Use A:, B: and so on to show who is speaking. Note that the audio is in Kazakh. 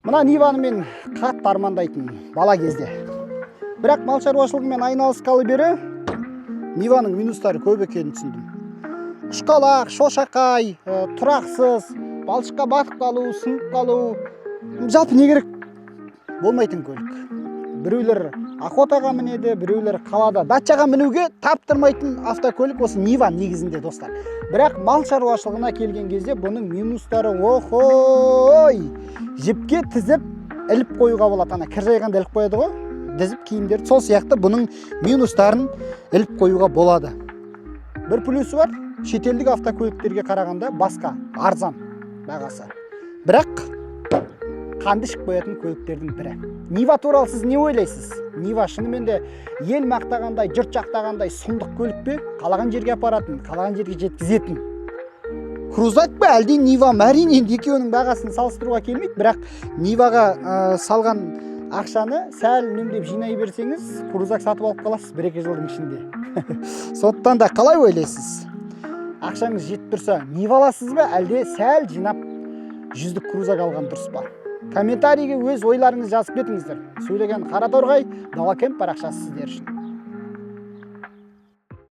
A: Мына Ниваны мен қатты армандайтын бала кезде. Бірақ мал шаруашылығымен айналысқалы бері Ниваның минустары көп екенін түсіндім. Ұшқалақ, шошақай, тұрақсыз, балшыққа батып қалу, сынып қалу, жалпы не керек болмайтын көлік. Біреулер охотаға мінеді, біреулер қалада дачаға мінуге таптырмайтын автокөлік осы Нива негізінде, достар. Бірақ мал шаруашылығына келген кезде бұның минустары охой! Жіпке тізіп іліп қоюға болады. Ана кір жайғанда іліп қояды ғой, дізіп киімдерді. Сол сияқты бұның минустарын іліп қоюға болады. Бір плюсы бар, шетелдік автокөліктерге қарағанда басқа арзан бағасы. Бірақ қанды ішіп қоятын көліктердің бірі. Нива туралы сіз не ойлайсыз? Нива шынымен де ел мақтағандай, жұрт жақтағандай сұмдық көлік пе? Қалаған жерге апаратын, қалаған жерге жеткізетін. Крузак па, әлде Нива ма? Әрине екеуінің бағасын салыстыруға келмейді, бірақ Ниваға салған ақшаны сәл үнемдеп жинай берсеңіз, крузак сатып алып қаласыз 1-2 жылдың ішінде. Сондықтан да қалай ойлайсыз? Ақшаңыз жетіп тұрса, Нива аласыз ба, әлде сәл жинап 100-дік крузак алған дұрыс па? Комментарийге өз ойларыңызды жазып кетіңіздер. Сөйлеген Қараторғай, Дала Кемп парақшасы сіздер үшін.